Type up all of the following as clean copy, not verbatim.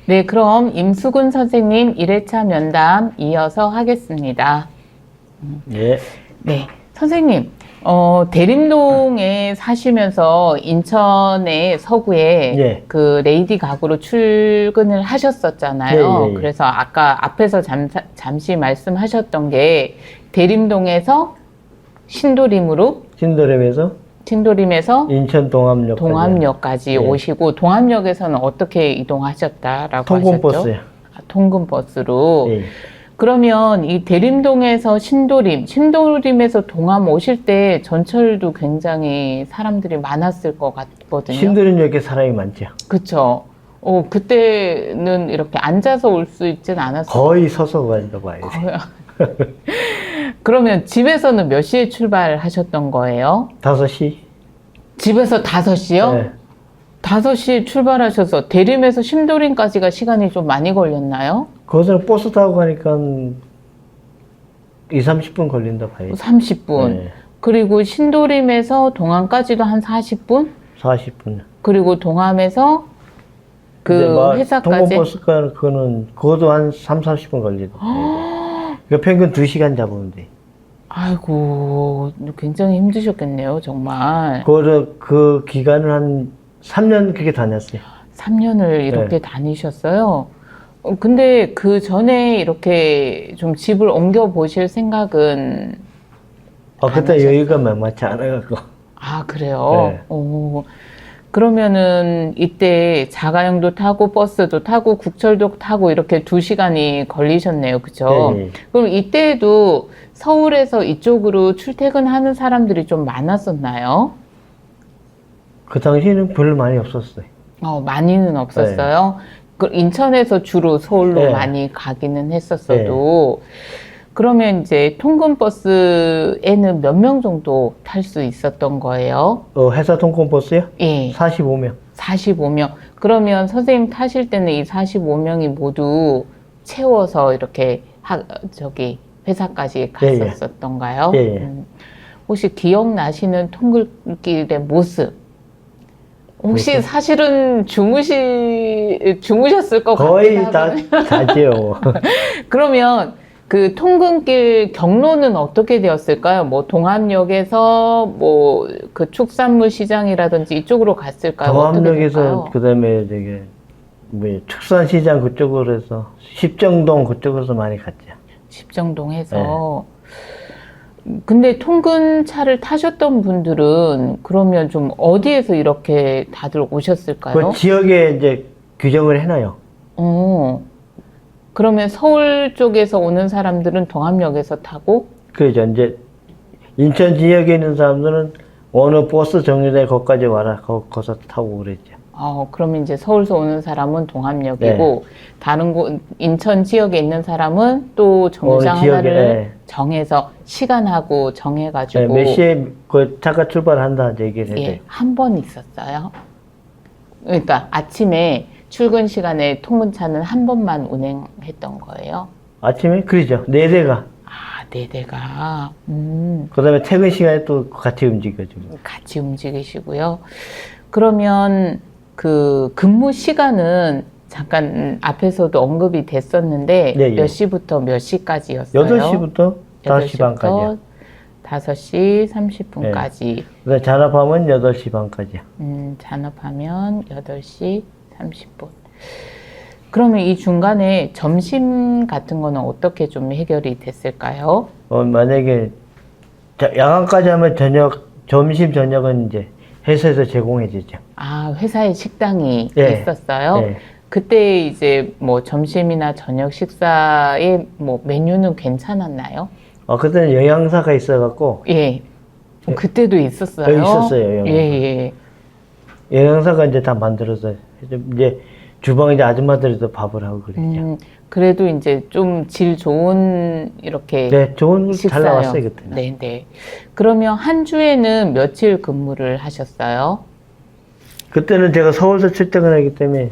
네, 그럼 임수근 선생님 1회차 면담 이어서 하겠습니다. 예. 네, 선생님, 대림동에 사시면서 인천의 서구에 예. 그 레이디 가구로 출근을 하셨었잖아요. 예, 예, 예. 그래서 아까 앞에서 잠시 말씀하셨던 게 대림동에서 신도림으로 신도림에서 인천 동암역까지 예. 오시고 동암역에서는 어떻게 이동하셨다라고 통근버스요. 하셨죠? 통근버스로. 예. 그러면 이 대림동에서 신도림에서 동암 오실 때 전철도 굉장히 사람들이 많았을 것 같거든요. 신도림역에 사람이 많죠. 그쵸. 그때는 이렇게 앉아서 올 수 있진 않았어요. 거의 서서 간다고 봐야지. 그러면 집에서는 몇 시에 출발하셨던 거예요? 5시. 집에서 5시요? 네. 5시에 출발하셔서 대림에서 신도림까지가 시간이 좀 많이 걸렸나요? 거기서 버스 타고 가니까 2, 30분 걸린다 봐야지. 30분. 네. 그리고 신도림에서 동암까지도 한 40분? 40분. 그리고 동암에서 그 회사까지? 통근버스가 그것도 한 3, 40분 걸리다. 그러니까 평균 2시간 잡으면 돼. 아이고, 굉장히 힘드셨겠네요, 정말. 그 기간을 한 3년 그렇게 다녔어요. 3년을 이렇게 다니셨어요? 근데 그 전에 이렇게 좀 집을 옮겨 보실 생각은 그때 여유가 만만치 않아갖고. 아, 그래요? 네. 그러면은 이때 자가용도 타고 버스도 타고 국철도 타고 이렇게 2시간이 걸리셨네요. 그죠? 네, 네. 그럼 이때에도 서울에서 이쪽으로 출퇴근하는 사람들이 좀 많았었나요? 그 당시에는 별로 많이 없었어요. 많이는 없었어요. 그 인천에서 주로 서울로 네. 많이 가기는 했었어도 그러면 이제 통근버스에는 몇 명 정도 탈 수 있었던 거예요? 회사 통근버스요? 예. 45명. 45명. 그러면 선생님 타실 때는 이 45명이 모두 채워서 이렇게 회사까지 갔었던가요? 예, 예. 혹시 기억나시는 통근길의 모습? 혹시 사실은 주무셨을 것 거의 같아요. 다 자지요. 그러면 그 통근길 경로는 어떻게 되었을까요? 뭐 동암역에서 뭐 그 축산물 시장이라든지 이쪽으로 갔을까요? 동암역에서 그다음에 축산시장 그쪽으로 해서 십정동 그쪽으로서 많이 갔죠. 십정동에서. 근데 통근차를 타셨던 분들은 그러면 좀 어디에서 이렇게 다들 오셨을까요? 그 지역에 이제 규정을 해놔요. 그러면 서울 쪽에서 오는 사람들은 동암역에서 타고? 그렇죠. 이제 인천 지역에 있는 사람들은 어느 버스 정류장에 거기까지 와라. 거기서 타고 그랬죠. 그러면 이제 서울에서 오는 사람은 동암역이고, 다른 인천 지역에 있는 사람은 또 정류장 하나를 정해서, 시간하고 정해가지고. 몇 시에 그 차가 출발한다, 얘기를 해요. 예, 한 번 있었어요. 그러니까 아침에 출근 시간에 통근차는 한 번만 운행했던 거예요? 아침에? 그러죠. 4대가. 아, 4대가. 그 다음에 퇴근 시간에 또 같이 움직여주고. 같이 움직이시고요. 그러면 그 근무 시간은 잠깐 앞에서도 언급이 됐었는데 몇 시부터 몇 시까지였어요? 8시부터 5시 반까지요. 5시 30분까지. 그다음에 잔업하면 8시 반까지요. 잔업하면 8시 30분. 그러면 이 중간에 점심 같은 거는 어떻게 좀 해결이 됐을까요? 만약에 야간까지 하면 점심, 저녁은 이제 회사에서 제공해 주죠. 아, 회사에 식당이 있었어요? 그때 이제 뭐 점심이나 저녁 식사에 뭐 메뉴는 괜찮았나요? 그때는 영양사가 있어갖고. 그때도 있었어요? 있었어요, 영양사. 영양사가 이제 다 만들어서, 이제 주방에 이제 아줌마들이 또 밥을 하고 그랬죠. 그래도 이제 좀 질 좋은 이렇게. 네, 좋은 잘 나왔어요, 그때는. 네네. 그러면 한 주에는 며칠 근무를 하셨어요? 그때는 제가 서울서 출퇴근하기 때문에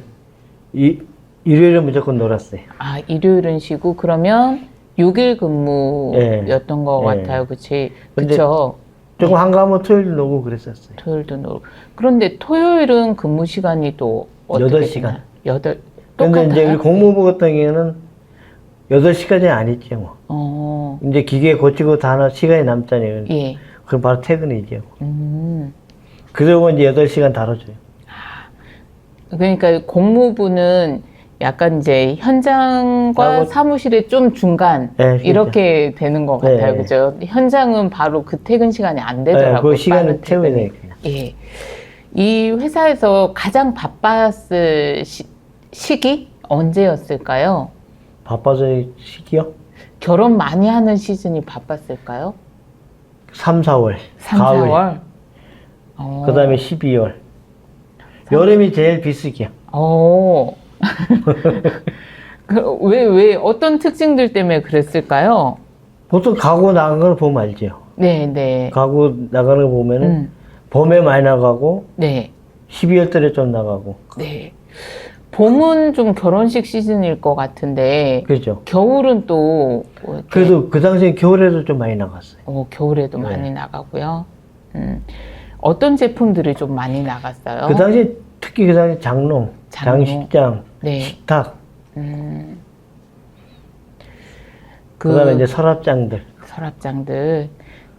일요일은 무조건 놀았어요. 아, 일요일은 쉬고 그러면 6일 근무였던 것 같아요. 그쵸? 조금 한가하면 토요일 놀고 그랬었어요. 토요일도 놀고. 그런데 토요일은 근무 시간이 또 어떻게 8시간. 근데 이제 똑같아요? 우리 공무부 같은 경우에는 8시까지 안 있죠, 뭐. 이제 기계 고치고 다 하나 시간이 남잖아요. 예. 그럼 바로 퇴근이죠. 음. 그러고 이제 8시간 다뤄줘요. 그러니까 공무부는 약간 이제 현장과 하고- 사무실의 좀 중간 네, 그렇죠. 이렇게 되는 것 같아요. 네. 그죠? 현장은 바로 그 퇴근 시간이 안 네, 되더라고요. 그 시간을 빠른 채워야 퇴근이. 되니까. 예. 이 회사에서 가장 바빴을 시기 언제였을까요? 바빠서 시기요? 결혼 많이 하는 시즌이 바빴을까요? 3, 4월. 3, 가을. 4월? 그 다음에 12월. 여름이 제일 비수기야. 왜, 어떤 특징들 때문에 그랬을까요? 보통 가고 나간 걸 보면 알죠. 네, 네. 가고 나가는 거 보면은 봄에 많이 나가고 네, 12월 달에 좀 나가고. 네. 봄은 좀 결혼식 시즌일 것 같은데, 그렇죠. 겨울은 또, 뭐 이렇게, 그래도 그 당시에 겨울에도 좀 많이 나갔어요. 겨울에도 네. 많이 나가고요. 어떤 제품들이 좀 많이 나갔어요? 그 당시에 특히 그 당시 장롱, 장롱. 장식장, 네. 식탁, 음. 그 다음에 이제 서랍장들. 서랍장들.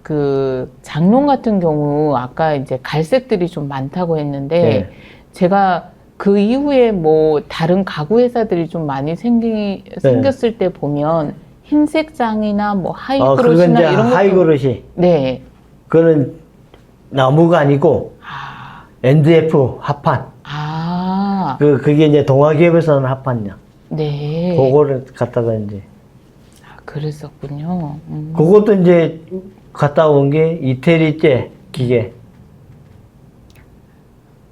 그 장롱 같은 경우 아까 이제 갈색들이 좀 많다고 했는데 네. 제가 그 이후에 뭐 다른 가구 회사들이 좀 많이 생겼을 때 보면 흰색 장이나 뭐 그건 하이그로시나 이제 이런 것도 하이그로시. 네. 그거는 나무가 아니고 아, NDF 합판. 그게 이제 동아기업에서는 합판이야. 네. 그거를 갖다가 이제. 그랬었군요. 그것도 이제 갔다 온 게 이태리제 기계.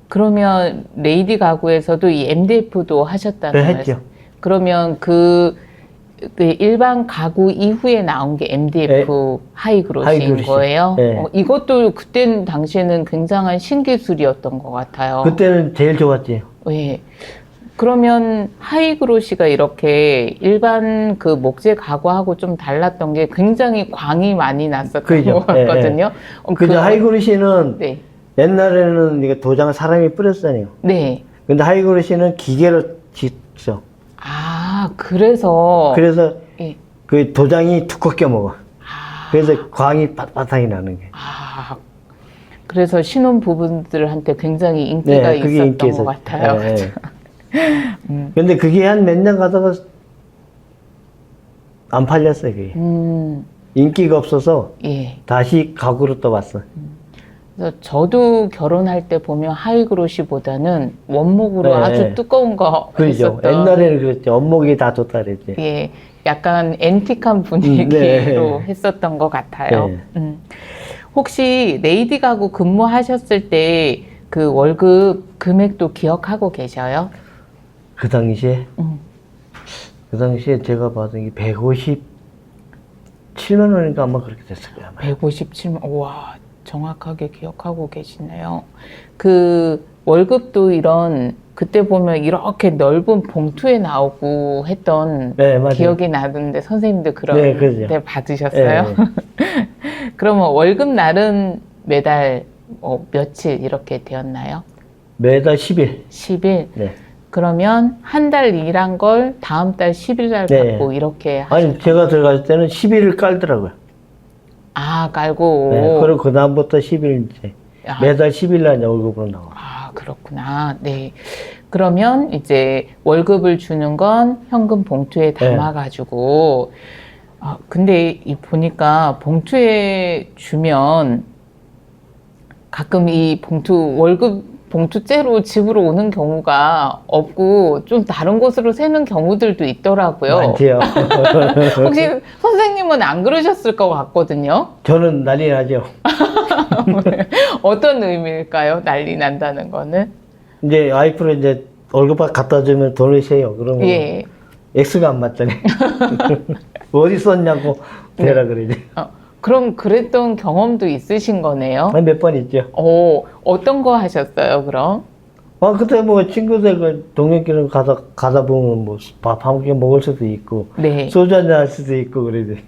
그러면 레이디 가구에서도 이 MDF도 하셨다는 네, 말씀. 했죠. 그러면 그 일반 가구 이후에 나온 게 MDF 하이그로시인 하이그로시. 거예요? 네. 이것도 그때 당시에는 굉장한 신기술이었던 것 같아요. 그때는 제일 좋았지. 예. 그러면 하이그로시가 이렇게 일반 그 목재 가구하고 좀 달랐던 게 굉장히 광이 많이 났었던 그죠. 것 같거든요. 그죠. 하이그로시는 네. 옛날에는 이게 도장을 사람이 뿌렸잖아요. 네. 근데 하이그로시는 기계로 짓죠. 아, 그래서. 예. 그 도장이 두껍게 먹어. 그래서 광이 빳빳하게 나는 게. 그래서 신혼 부부들한테 굉장히 인기가 네, 그게 있었던 인기에서. 것 같아요. 네. 근데 그게 한 몇 년 가다가 안 팔렸어요, 그게. 인기가 없어서 예. 다시 가구로 또 왔어. 그래서 저도 결혼할 때 보면 하이그로시보다는 원목으로 네. 아주 두꺼운 거 그죠. 했었던. 옛날에는 그랬죠. 원목이 다 좋다 그랬지. 예. 약간 앤틱한 분위기로 네. 했었던 것 같아요. 네. 혹시 레이디 가구 근무하셨을 때 그 월급 금액도 기억하고 계셔요? 그 당시에, 그 당시에 제가 받은 게 157만 원인가 아마 그렇게 됐을 거야. 아마. 157만, 우와, 정확하게 기억하고 계시네요. 그 월급도 이런, 그때 보면 이렇게 넓은 봉투에 나오고 했던 네, 맞아요. 기억이 나는데 선생님도 그런 네, 그러죠. 데 받으셨어요? 네. 그러면 월급 날은 매달 며칠 이렇게 되었나요? 매달 10일. 10일? 네. 그러면 한 달 일한 걸 다음 달 10일 날 네. 받고 이렇게 아니, 제가 들어갈 때는 10일을 깔더라고요. 깔고. 네. 그리고 그다음부터 10일 이제. 아. 매달 10일 날 이제 월급으로 나와. 그렇구나. 네. 그러면 이제 월급을 주는 건 현금 봉투에 담아가지고, 근데 보니까 봉투에 주면 가끔 이 월급 봉투째로 집으로 오는 경우가 없고 좀 다른 곳으로 새는 경우들도 있더라고요. 많지요. 혹시 선생님은 안 그러셨을 것 같거든요. 저는 난리 나죠. 어떤 의미일까요? 난리 난다는 거는? 이제 와이프를 이제 월급 갖다 주면 돈을 세요. 그러면 예. X가 안 맞잖아요. 어디 썼냐고 대라 그러지. 그럼 그랬던 경험도 있으신 거네요? 몇 번 있죠. 어떤 거 하셨어요, 그럼? 그때 뭐 친구들 그 동료끼리 가다 보면 뭐 밥 한 끼 먹을 수도 있고, 네. 소주 한잔 할 수도 있고 그러지.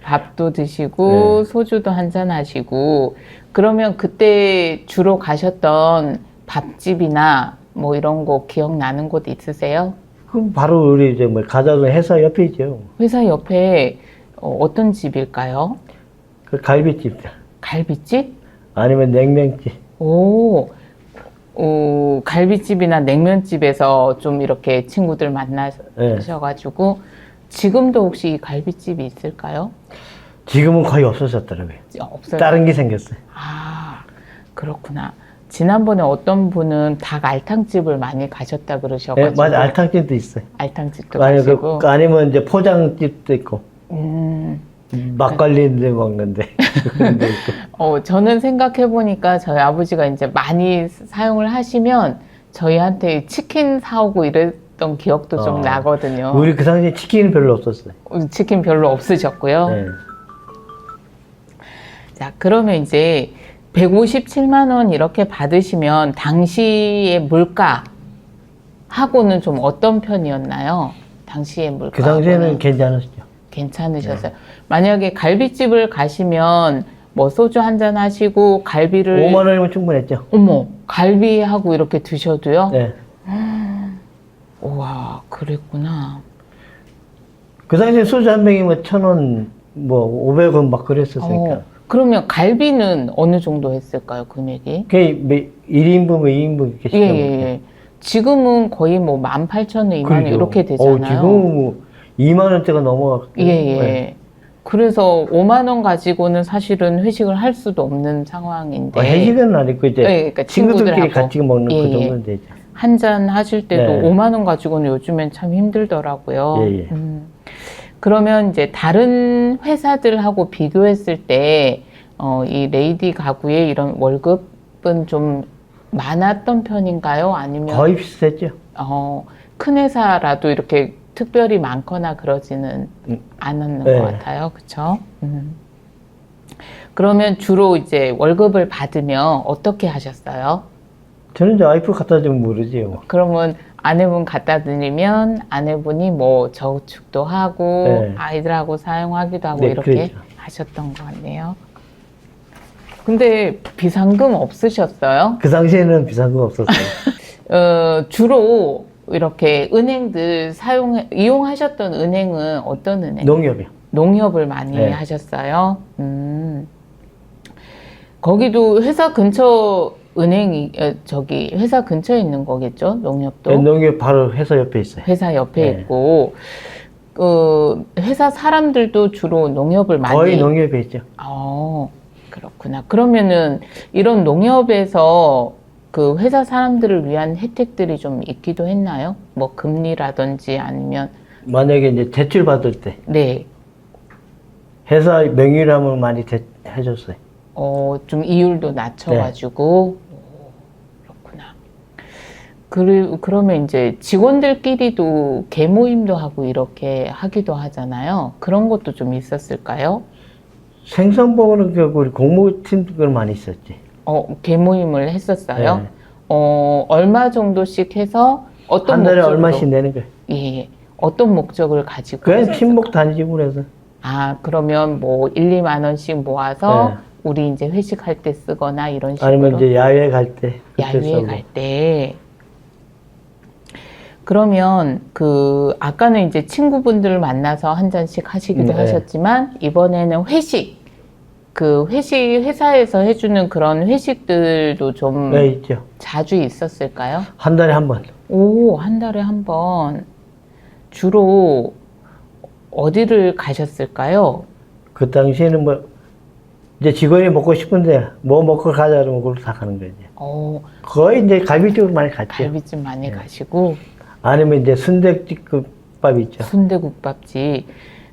밥도 드시고, 네. 소주도 한잔 하시고, 그러면 그때 주로 가셨던 밥집이나 뭐 이런 거 기억나는 곳 있으세요? 그럼 바로 우리 이제 뭐 가자도 회사 옆에 있죠. 회사 옆에 어떤 집일까요? 그 갈비집 갈비집? 아니면 냉면집. 오, 갈비집이나 냉면집에서 좀 이렇게 친구들 만나셔가지고 지금도 혹시 이 갈비집이 있을까요? 지금은 거의 없어졌더라고요. 없어요. 다른 게 생겼어요. 아, 그렇구나. 지난번에 어떤 분은 닭 알탕집을 많이 가셨다 그러셔가지고. 네, 맞아. 알탕집도 있어요. 알탕집도 아니, 가시고. 아니면 이제 포장집도 있고. 막걸리인데 먹는데. 그런 데 있고. 저는 생각해보니까 저희 아버지가 이제 많이 사용을 하시면 저희한테 치킨 사오고 이랬던 기억도 좀 나거든요. 우리 그 당시에 치킨은 별로 없었어요. 치킨 별로 없으셨고요. 네. 자, 그러면 이제 157만 원 이렇게 받으시면 당시의 물가하고는 좀 어떤 편이었나요? 당시의 물가. 그 당시에는 괜찮았죠. 괜찮으셨어요. 만약에 갈비집을 가시면 뭐 소주 한잔 하시고 갈비를 5만 원이면 충분했죠. 어머, 갈비하고 이렇게 드셔도요? 네. 우와, 그랬구나. 그 당시에 소주 한 병이면 1,000원, 뭐 500원 막 그랬었으니까. 그러면 갈비는 어느 정도 했을까요, 금액이? 그게 1인분, 뭐 2인분 이렇게 예, 시켜 예, 예. 지금은 거의 뭐 18,000원, 2만 원 이렇게 되잖아요. 지금은 뭐 2만 원대가 넘어갔고. 예, 예. 그래서 5만 원 가지고는 사실은 회식을 할 수도 없는 상황인데. 회식은 아니고 이제 예, 그러니까 친구들끼리 친구들하고. 같이 먹는 예, 그 예. 정도는 되죠. 한 잔 하실 때도 네. 5만 원 가지고는 요즘엔 참 힘들더라고요. 예, 예. 그러면 이제 다른 회사들하고 비교했을 때, 이 레이디 가구의 이런 월급은 좀 많았던 편인가요? 아니면 거의 비슷했죠. 큰 회사라도 이렇게 특별히 많거나 그러지는 않았는 네. 것 같아요. 그렇죠? 그러면 주로 이제 월급을 받으면 어떻게 하셨어요? 저는 이제 와이프 갖다 주면 모르지요. 그러면 아내분 갖다 드리면 아내분이 뭐 저축도 하고 네. 아이들하고 사용하기도 하고 네, 이렇게 그랬죠. 하셨던 것 같네요. 근데 비상금 없으셨어요? 그 당시에는 비싼 거 없었어요. 주로 이렇게 은행들 이용하셨던 은행은 어떤 은행? 농협이요. 농협을 많이 네. 하셨어요. 거기도 회사 근처 은행이 회사 근처에 있는 거겠죠? 농협도. 네, 농협 바로 회사 옆에 있어요. 회사 옆에 네. 있고 회사 사람들도 주로 농협을 많이 거의 농협에 있죠. 그렇구나. 그러면은 이런 농협에서 그 회사 사람들을 위한 혜택들이 좀 있기도 했나요? 뭐 금리라든지 아니면 만약에 이제 대출 받을 때 네. 회사 명의라면 많이 해줬어요. 좀 이율도 낮춰가지고 그렇구나. 그러면 이제 직원들끼리도 개모임도 하고 이렇게 하기도 하잖아요. 그런 것도 좀 있었을까요? 생산보고는 우리 공모팀들 많이 있었지. 개모임을 했었어요. 네. 얼마 정도씩 해서 어떤 한 달에 목적으로? 얼마씩 내는 거예요. 예. 어떤 목적을 가지고? 그냥 했었을까요? 친목 단지고 해서. 그러면 뭐 1, 2만 원씩 모아서 네. 우리 이제 회식할 때 쓰거나 이런 식으로. 아니면 이제 야외 갈 때. 야외에 갈 때. 그러면 아까는 이제 친구분들 만나서 한 잔씩 하시기도 네. 하셨지만 이번에는 회사에서 해주는 그런 회식들도 좀 네, 있죠. 자주 있었을까요? 한 달에 한 번. 한 달에 한 번. 주로 어디를 가셨을까요? 그 당시에는 뭐, 이제 직원이 먹고 싶은데, 뭐 먹고 가자 그러면 그걸 다 가는 거지. 거의 이제 갈비집으로 많이 갔죠. 갈비집 많이 가시고. 아니면 이제 순대국밥 있죠. 순대국밥집.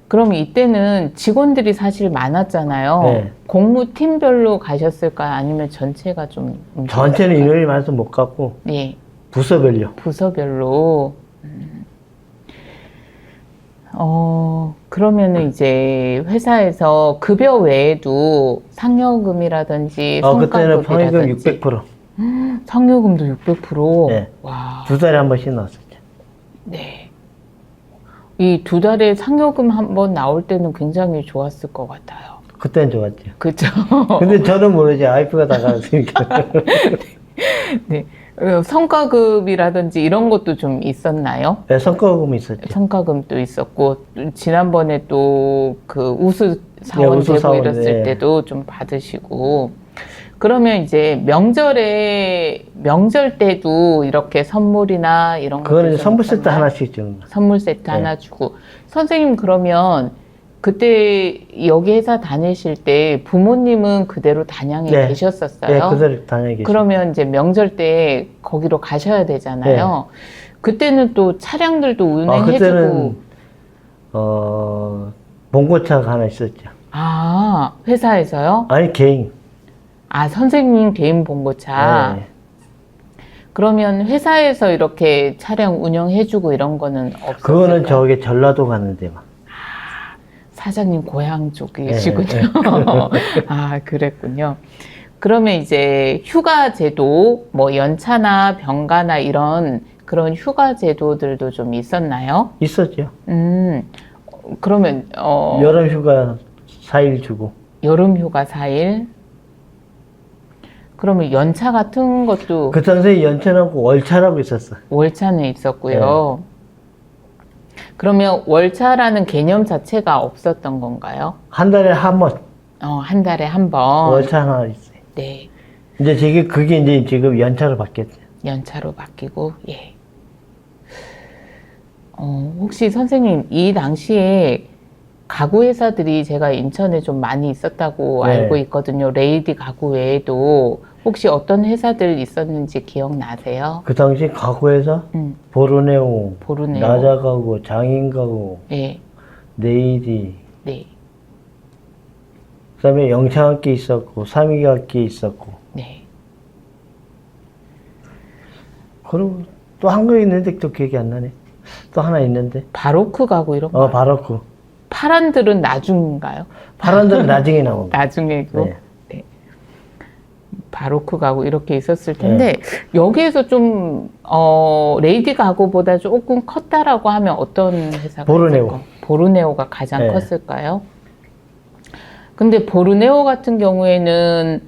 그럼 이때는 직원들이 사실 많았잖아요. 네. 공무팀별로 가셨을까요? 아니면 전체가 좀 전체는 인원이 많아서 못 갔고, 네, 부서별로. 부서별로. 그러면은 이제 회사에서 급여 외에도 상여금이라든지 그때는 평균 성과급이라든지 600%. 상여금도 600%. 네. 와. 2달에 한 번씩 나왔었죠. 네. 이 2달에 상여금 한 번 나올 때는 굉장히 좋았을 것 같아요. 그때는 좋았죠. 그죠? 근데 저는 모르지. 와이프가 다 가르치니까. 네. 성과급이라든지 이런 것도 좀 있었나요? 네, 성과금이 있었죠. 성과금도 있었고 지난번에 또 그 우수 사원 네, 우수 되고 사원, 이랬을 네. 때도 좀 받으시고 그러면 이제 명절 때도 이렇게 선물이나 이런 그거는 것도 좀 선물 세트 있었나요? 하나씩 주는 거. 선물 세트 네. 하나 주고 선생님 그러면 그때 여기 회사 다니실 때 부모님은 그대로 단양에 네. 계셨었어요? 네, 그대로 다녀계시죠. 그러면 이제 명절 때 거기로 가셔야 되잖아요. 그때는 또 차량들도 운행해주고. 그때는 봉고차가 하나 있었죠. 아, 회사에서요? 아니 개인. 아, 선생님 개인 봉고차. 네. 그러면 회사에서 이렇게 차량 운영해주고 이런 거는 없었어요? 그거는 저기 전라도 가는데 막. 사장님 고향 쪽이시군요. 네, 아, 그랬군요. 그러면 이제 휴가 제도, 뭐 연차나 병가나 이런 그런 휴가 제도들도 좀 있었나요? 있었죠. 그러면 여름 휴가 4일 주고. 여름 휴가 4일. 그러면 연차 같은 것도 그 당시에 연차라고 월차라고 있었어. 월차는 있었고요. 그러면 월차라는 개념 자체가 없었던 건가요? 한 달에 한 번. 한 달에 한 번. 월차 하나 있어요. 네. 이제 그게 이제 지금 연차로 바뀌었죠. 연차로 바뀌고, 예. 혹시 선생님, 이 당시에 가구 회사들이 제가 인천에 좀 많이 있었다고 네. 알고 있거든요. 레이디 가구 외에도 혹시 어떤 회사들 있었는지 기억나세요? 그 당시 가구에서 보르네오, 보르네오. 나자 가구, 장인 가구, 네, 네이디, 네, 그다음에 영창학기 있었고, 삼익학기 있었고, 네. 그리고 또 한 거 있는데 또 기억이 안 나네. 또 하나 있는데. 바로크 가구 이런 거. 바로크. 파란들은 나중인가요? 파란들은 나중에 나옵니다. 나중에고. 네. 네. 바로크 가구 이렇게 있었을 텐데 여기에서 좀 레이디 가구보다 조금 컸다라고 하면 어떤 회사가 보르네오. 있을까요? 보르네오가 가장 네. 컸을까요? 근데 보르네오 같은 경우에는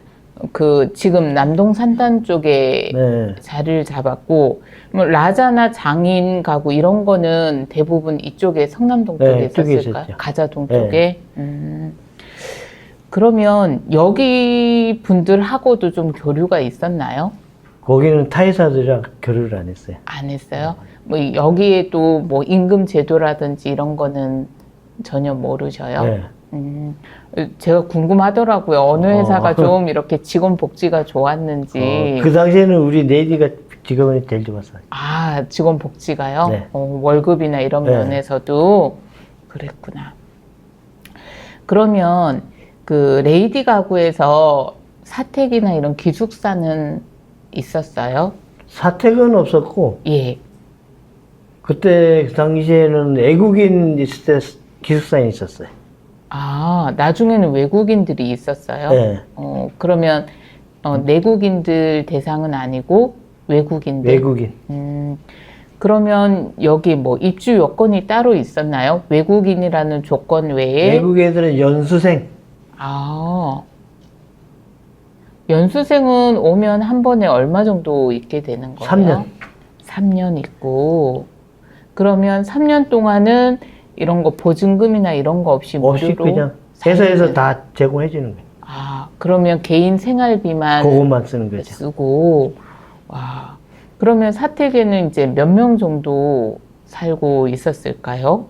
그 지금 남동 산단 쪽에 네. 자리를 잡았고 뭐 라자나 장인 가구 이런 거는 대부분 이쪽에 성남동 쪽에 네, 쪽에 있었을까요? 있었죠. 가자동 네. 쪽에. 그러면 여기 분들하고도 좀 교류가 있었나요? 거기는 타회사들이랑 교류를 안 했어요. 안 했어요? 뭐 여기에 또 뭐 임금 제도라든지 이런 거는 전혀 모르셔요? 네. 제가 궁금하더라고요. 어느 회사가 좀 이렇게 직원 복지가 좋았는지. 그 당시에는 우리 네이디가 직원이 제일 좋았어요. 아, 직원 복지가요? 네. 월급이나 이런 네. 면에서도 그랬구나. 그러면 그 레이디 가구에서 사택이나 이런 기숙사는 있었어요? 사택은 없었고, 예. 그때 그 당시에는 외국인 있을 때 기숙사에 있었어요. 아, 나중에는 외국인들이 있었어요? 네. 그러면 내국인들 대상은 아니고 외국인들? 외국인. 그러면 여기 뭐 입주 요건이 따로 있었나요? 외국인이라는 조건 외에? 외국 애들은 연수생. 아, 연수생은 오면 한 번에 얼마 정도 있게 되는 거예요? 3년. 3년 있고, 그러면 3년 동안은 이런 거 보증금이나 이런 거 없이 없이 무료로 그냥 살게 회사에서 되는- 다 제공해 주는 거예요. 아, 그러면 개인 생활비만 그것만 쓰는 거죠. 쓰고, 와, 그러면 사택에는 이제 몇 명 정도 살고 있었을까요?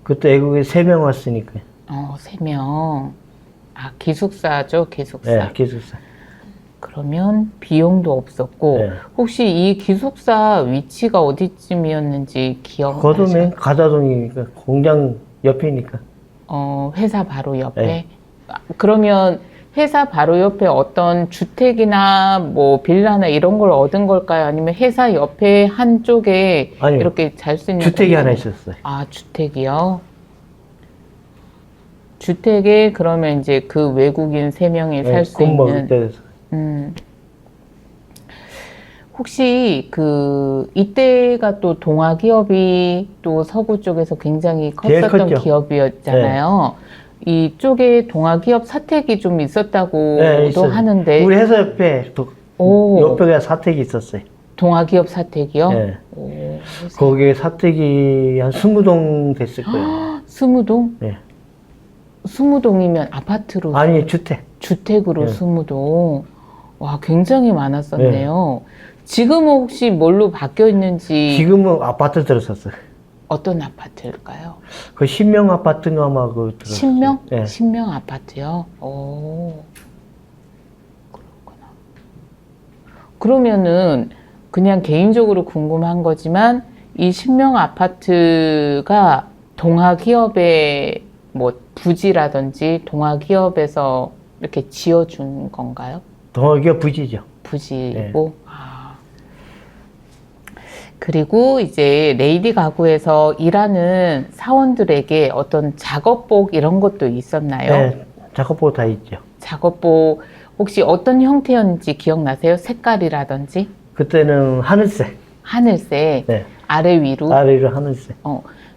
그때 외국에 3명 왔으니까. 3명. 아, 기숙사죠, 기숙사. 네, 기숙사. 그러면 비용도 없었고, 네. 혹시 이 기숙사 위치가 어디쯤이었는지 기억나세요? 거두면 가자동이니까 공장 옆이니까. 회사 바로 옆에? 네. 아, 그러면 회사 바로 옆에 어떤 주택이나 뭐 빌라나 이런 걸 얻은 걸까요? 아니면 회사 옆에 한쪽에 아니요. 이렇게 잘 수 있는 주택이 하나 공간이- 있었어요. 아, 주택이요? 주택에 그러면 이제 그 외국인 3명이 살 수 뭐 있는 그때 혹시 그 이때가 또 동아기업이 또 서구 쪽에서 굉장히 제일 컸었던 컸죠. 기업이었잖아요. 이쪽에 동아기업 사택이 좀 있었다고도 네, 있어요. 하는데 우리 회사 옆에 오, 옆에 사택이 있었어요. 동아기업 사택이요? 예. 오, 거기에 사택이 한 20동 됐을 거예요. 20동? 예. 20동이면 아파트로 아니, 주택. 주택으로 예. 20동. 와, 굉장히 많았었네요. 지금은 혹시 뭘로 바뀌어 있는지 지금은 아파트 들었었어요. 어떤 아파트일까요? 그 신명 아파트가 아마 그 들었어요. 신명? 예. 신명 아파트요? 오, 그렇구나. 그러면은 그냥 개인적으로 궁금한 거지만 이 신명 아파트가 동아기업의 뭐 부지라든지 동아기업에서 이렇게 지어준 건가요? 동아기업 부지죠. 부지고. 아. 그리고 이제 레이디 가구에서 일하는 사원들에게 어떤 작업복 이런 것도 있었나요? 네, 작업복 다 있죠. 작업복 혹시 어떤 형태였는지 기억나세요? 색깔이라든지? 그때는 하늘색. 하늘색, 네. 아래 위로. 아래로 하늘색.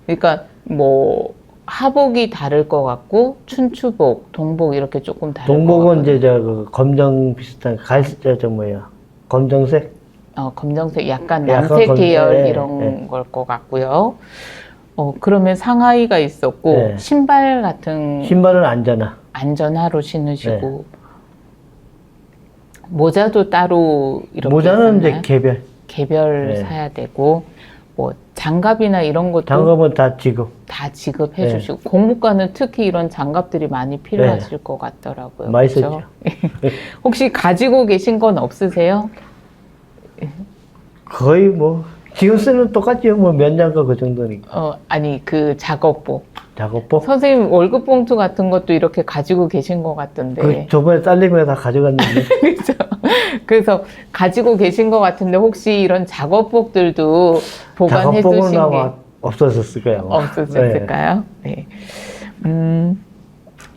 그러니까 뭐 하복이 다를 것 같고 춘추복, 동복 이렇게 조금 다를 것 동복은 같고. 이제 그 검정 비슷한 갈색 저 뭐야 검정색. 검정색 약간 약간 남색 검정, 계열 예, 이런 예. 걸 것 같고요. 그러면 상하이가 있었고 예. 신발 같은 신발은 안전하. 안전하로 신으시고 모자도 따로 이렇게 모자는 있었나요? 이제 개별. 개별 예. 사야 되고 뭐 장갑이나 이런 것도 장갑은 다 지급. 다 지급해 주시고 공무과는 특히 이런 장갑들이 많이 필요하실 것 같더라고요. 많이 그렇죠? 썼죠. 혹시 가지고 계신 건 없으세요? 거의 뭐 지금 쓰는 똑같죠. 뭐 면장가 그 정도니까. 아니 그 작업복. 작업복. 선생님 월급 봉투 같은 것도 이렇게 가지고 계신 것 같던데. 그 저번에 딸내미가 다 가져갔는데. 그렇죠. 그래서 가지고 계신 것 같은데 혹시 이런 작업복들도 보관해 작업복은 두신 게 아마 없어졌을 거예요. 아마. 없으셨을까요? 네.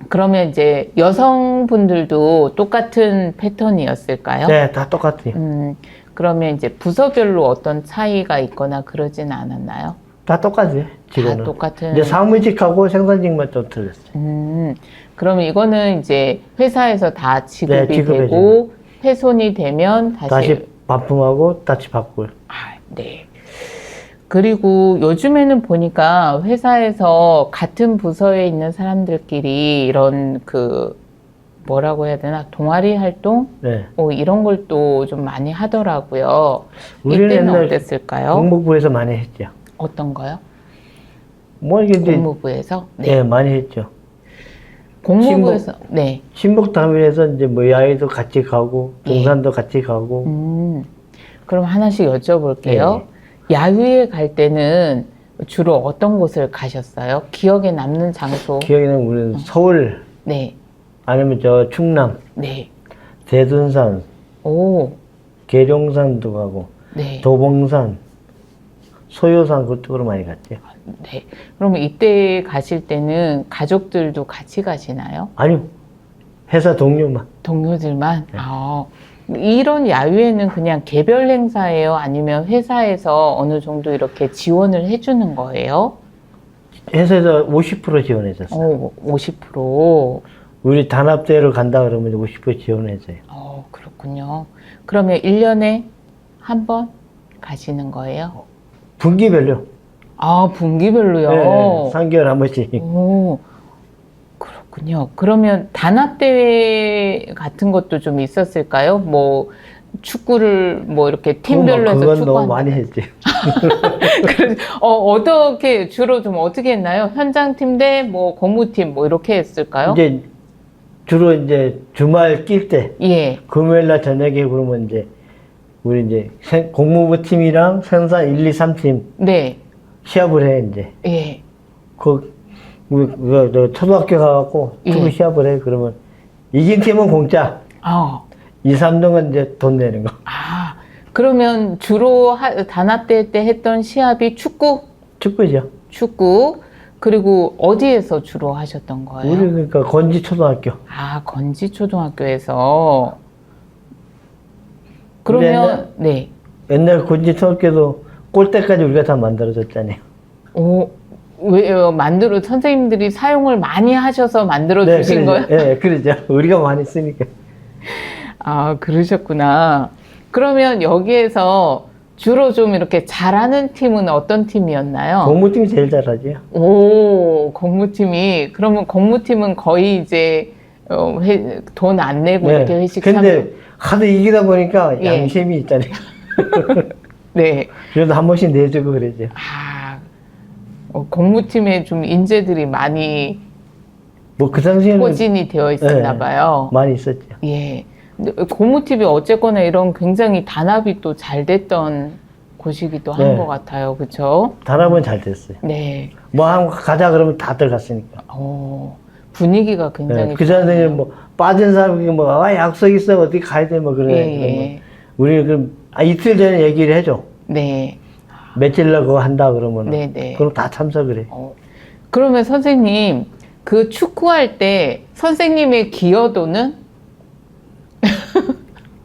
그러면 이제 여성분들도 똑같은 패턴이었을까요? 네, 다 똑같아요. 그러면 이제 부서별로 어떤 차이가 있거나 그러진 않았나요? 다 똑같아요. 지금은. 다 똑같은. 이제 사무직하고 생산직만 좀 틀렸어요. 그러면 이거는 이제 회사에서 다 지급이 네, 지급해 되고 훼손이 되면 다시 반품하고 다시 바꾸고. 네. 그리고 요즘에는 보니까 회사에서 같은 부서에 있는 사람들끼리 이런 그 뭐라고 해야 되나 동아리 활동 네. 이런 걸 또 좀 많이 하더라고요. 우리는 이때는 옛날 어땠을까요? 공무부에서 많이 했죠. 어떤 거요? 뭐 이게 이제 공무부에서? 네, 많이 했죠. 공무부에서 네. 신복당면에서 이제 뭐 야외도 같이 가고 예. 등산도 같이 가고. 그럼 하나씩 여쭤볼게요. 네. 야유회 갈 때는 주로 어떤 곳을 가셨어요? 기억에 남는 장소? 기억에는 우리는 서울 네, 아니면 저 충남, 네, 대둔산, 오, 계룡산도 가고 네, 도봉산, 소요산 그쪽으로 많이 갔죠. 네. 그러면 이때 가실 때는 가족들도 같이 가시나요? 아니요, 회사 동료만. 동료들만? 네. 이런 야유회는 그냥 개별 행사예요? 아니면 회사에서 어느 정도 이렇게 지원을 해주는 거예요? 회사에서 50% 지원해줬어요. 50%. 우리 단합대회를 간다 그러면 50% 지원해줘요. 그렇군요. 그러면 1년에 한 번 가시는 거예요? 분기별로. 분기별로요? 네, 3개월 한 번씩. 오, 그렇군요. 그러면 단합대회 같은 것도 좀 있었을까요? 뭐, 축구를 뭐 이렇게 팀별로 해서 그건 축구 너무 많이 했지. 어떻게, 주로 좀 어떻게 했나요? 현장팀 대 뭐 공무팀 뭐 이렇게 했을까요? 이제 주로 이제 주말 낄 때, 예, 금요일 날 저녁에 그러면 이제 우리 이제 공무부 팀이랑 생산 1, 2, 3팀 네, 시합을 해 이제. 예. 우리 저 초등학교 가갖고 축구 예. 시합을 해. 그러면 이긴 팀은 공짜, 2, 3등은 이제 돈 내는 거. 그러면 주로 단합대회 때 했던 시합이 축구? 축구죠. 축구. 그리고 어디에서 주로 하셨던 거예요? 우리 그러니까 건지초등학교. 건지초등학교에서. 그러면, 네. 옛날 건지초등학교도 골대까지 우리가 다 만들어줬잖아요. 왜요? 선생님들이 사용을 많이 하셔서 만들어 주신 거예요? 네, 그러죠. 우리가 많이 쓰니까. 아, 그러셨구나. 그러면 여기에서 주로 좀 이렇게 잘하는 팀은 어떤 팀이었나요? 공무팀이 제일 잘하죠. 오, 공무팀이. 그러면 공무팀은 거의 이제 돈 안 내고 이렇게 회식 근데 하도 이기다 보니까 예. 양심이 있잖아요. 네. 그래도 한 번씩 내주고 그러죠. 아, 공무팀에 좀 인재들이 많이 뭐 그 당시에는 포진이 되어 있었나 예, 봐요. 많이 있었죠. 예. 근데 고무TV 어쨌거나 이런 굉장히 단합이 또 잘 됐던 곳이기도 한 네. 것 같아요. 그쵸? 단합은 잘 됐어요. 네. 뭐 한번 가자 그러면 다들 갔으니까. 분위기가 굉장히. 그 전에 뭐 빠진 사람이 뭐 약속 있어 어디 가야 돼 뭐 그래. 예. 우리 그럼 이틀 전에 얘기를 해줘. 네. 며칠 날 그거 한다 그러면. 네네. 그럼 다 참석을 해. 그러면 선생님, 그 축구할 때 선생님의 기여도는?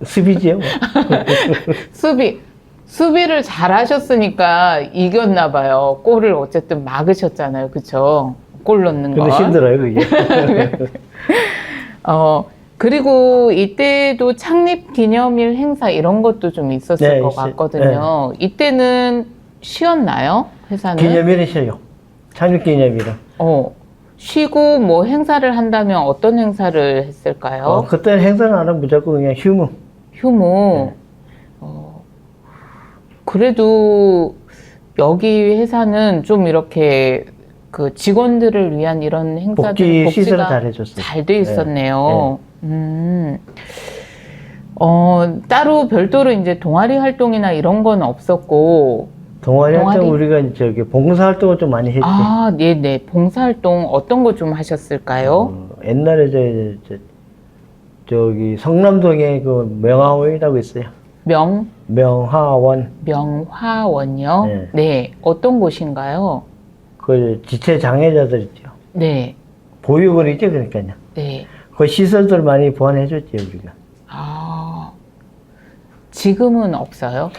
수비지요. 뭐. 수비를 잘 하셨으니까 이겼나 봐요. 골을 어쨌든 막으셨잖아요. 그쵸? 골 넣는 거. 근데 힘들어요 그게. 그리고 이때도 창립 기념일 행사 이런 것도 좀 있었을 네, 것 같거든요. 이때는 쉬었나요? 회사는? 기념일은 쉬어요. 창립 기념일은. 쉬고 뭐 행사를 한다면 어떤 행사를 했을까요? 그때는 행사는 안 하면 무조건 그냥 휴무. 휴무. 그래도 여기 회사는 좀 이렇게 그 직원들을 위한 이런 행사들 복지 시설을 잘 해줬어요. 잘 돼 있었네요. 따로 별도로 이제 동아리 활동이나 이런 건 없었고. 동아리 활동 우리가 저기 봉사 활동을 좀 많이 했지. 아, 네네. 봉사 활동 어떤 거 좀 하셨을까요? 옛날에 저기 성남동에 그 명화원이라고 있어요. 명화원. 명화원이요? 네. 네. 어떤 곳인가요? 그 지체 장애자들 있죠. 네. 보육원 있죠, 그러니까요. 네. 그 시설들 많이 보완해줬지 우리가. 아, 지금은 없어요?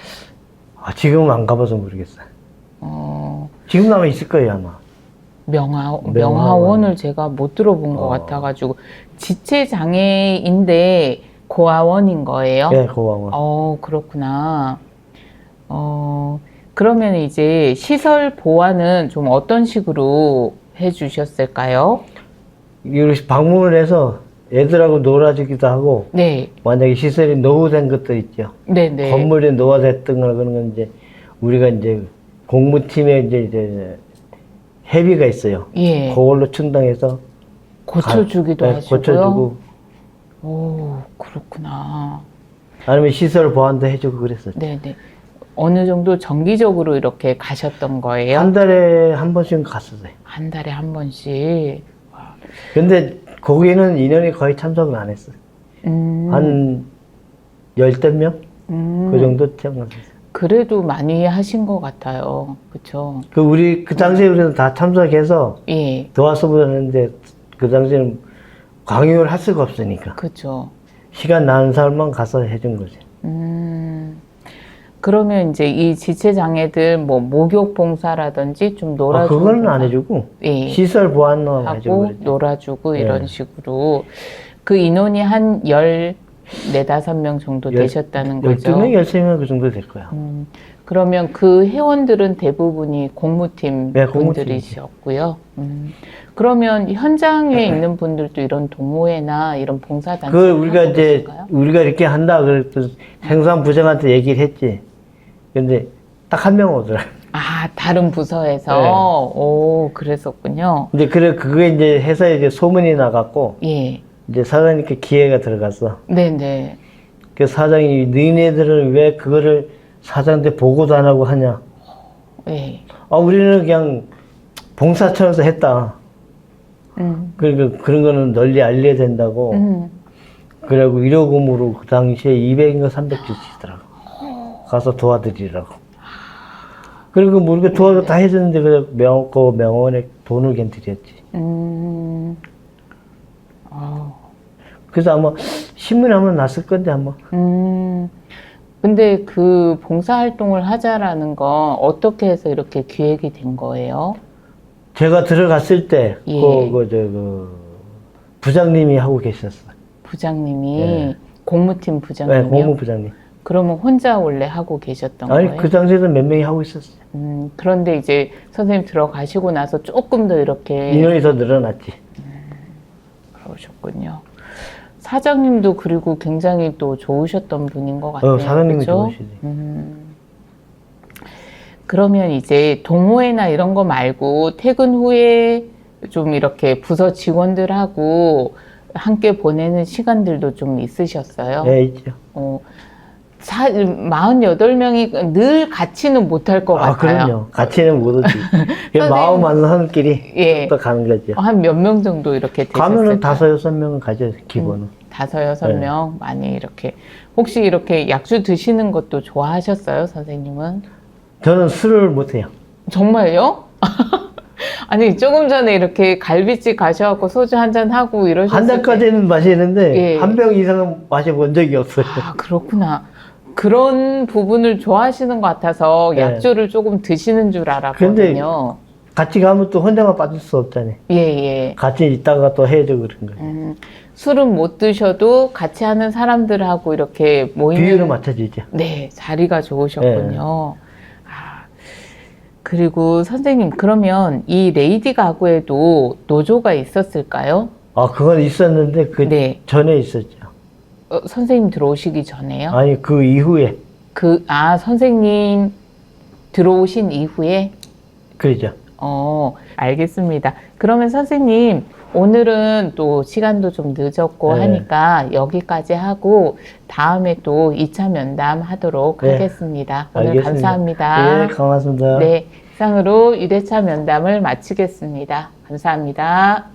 지금은 안 가봐서 모르겠어요. 지금 아마 있을 거예요 아마. 명화원을 제가 못 들어본 것 같아가지고 지체 장애인데 고아원인 거예요? 네, 고아원. 그렇구나. 그러면 이제 시설 보완은 좀 어떤 식으로 해주셨을까요? 이렇게 방문을 해서 애들하고 놀아주기도 하고. 네. 만약에 시설이 노후된 것도 있죠. 네네. 건물이 노화됐던 거나 그런 건 이제 우리가 이제 공무팀에 이제 회비가 있어요. 예. 그걸로 충당해서 고쳐주기도 하시고요. 고쳐주고. 오, 그렇구나. 아니면 시설 보완도 해주고 그랬었죠. 네네. 어느 정도 정기적으로 이렇게 가셨던 거예요? 한 달에 한 번씩은 갔었어요. 한 달에 한 번씩. 근데 거기는 인원이 거의 참석을 안 했어요. 한 10명? 그 정도 참석했어요. 그래도 많이 하신 것 같아요. 그쵸? 그 당시에 우리는 다 참석해서 예. 도와서 보냈는데 그 당시에는 강요를 할 수가 없으니까. 그쵸. 시간 나는 사람만 가서 해준 거지. 그러면 이제 이 지체장애들 뭐 목욕 봉사라든지 좀 놀아주고. 그거는 안 해주고. 예. 시설 보완만 해주고. 하고 그랬죠. 놀아주고 예. 이런 식으로. 그 인원이 한 14~15명 정도 되셨다는 거죠? 12명, 13명 그 정도 될 거야. 그러면 그 회원들은 대부분이 공무팀 네, 분들이셨고요. 그러면 현장에 있는 분들도 이런 동호회나 이런 봉사단체 우리가 우리가 이렇게 한다 그랬더니 생산부장한테 얘기를 했지. 근데 딱 한 명 오더라. 아, 다른 부서에서? 네. 오, 그랬었군요. 근데 그게 이제 회사에 이제 소문이 나갔고, 예. 이제 사장님께 기회가 들어갔어. 네네. 그 사장이 너희네들은 왜 그거를 사장한테 보고도 안 하고 하냐. 예. 우리는 그냥 봉사처에서 했다. 그러니까 그런 거는 널리 알려야 된다고. 그리고 일요금으로 그 당시에 200인가 300 주시더라고. 가서 도와드리라고. 그리고 뭐 이렇게 도와서 다 해줬는데 그 명원에 돈을 그냥 드렸지. 그래서 아마 신문에 한번 났을 건데 아마. 근데 그 봉사활동을 하자라는 건 어떻게 해서 이렇게 기획이 된 거예요? 제가 들어갔을 때, 예. 부장님이 하고 계셨어요. 부장님이, 예. 공무팀 네, 부장님이요? 공무부장님. 그러면 혼자 원래 하고 계셨던 아니, 거예요? 그 당시에도 몇 명이 하고 있었어요. 그런데 이제 선생님 들어가시고 나서 조금 더 이렇게 인원이 더 늘어났지. 그러셨군요. 사장님도 그리고 굉장히 또 좋으셨던 분인 것 같아요. 사장님이 그죠? 좋으시지. 그러면 이제 동호회나 이런 거 말고 퇴근 후에 좀 이렇게 부서 직원들하고 함께 보내는 시간들도 좀 있으셨어요? 네, 있죠. 48명이 늘 같이는 못할 것 같아요. 그럼요. 같이는 못 오지. 마음 하는 길이 예. 또 가는 거죠. 한 몇 명 정도 이렇게 되셨을까요? 가면은 5-6명은 가죠, 기본은. 5-6명 많이 이렇게. 혹시 이렇게 약주 드시는 것도 좋아하셨어요, 선생님은? 저는 술을 못해요. 정말요? 아니, 조금 전에 이렇게 갈비집 가셔갖고 소주 한잔 하고 이러셨을 한 잔까지는 마시는데, 예. 한 병 이상은 마셔본 적이 없어요. 그렇구나. 그런 부분을 좋아하시는 것 같아서 네. 약주를 조금 드시는 줄 알았거든요. 같이 가면 또 혼자만 빠질 수 없잖아요. 예. 같이 있다가 또 해야 되고 그런 거예요. 술은 못 드셔도 같이 하는 사람들하고 이렇게 모이는 비율을 맞춰주죠. 네, 자리가 좋으셨군요. 그리고 선생님, 그러면 이 레이디 가구에도 노조가 있었을까요? 그건 있었는데, 네. 전에 있었죠. 선생님 들어오시기 전에요? 아니, 그 이후에. 선생님 들어오신 이후에? 그러죠. 알겠습니다. 그러면 선생님, 오늘은 또 시간도 좀 늦었고 네. 하니까 여기까지 하고 다음에 또 2차 면담 하도록 네. 하겠습니다. 오늘 알겠습니다. 감사합니다. 네, 고맙습니다. 네, 이상으로 1회차 면담을 마치겠습니다. 감사합니다.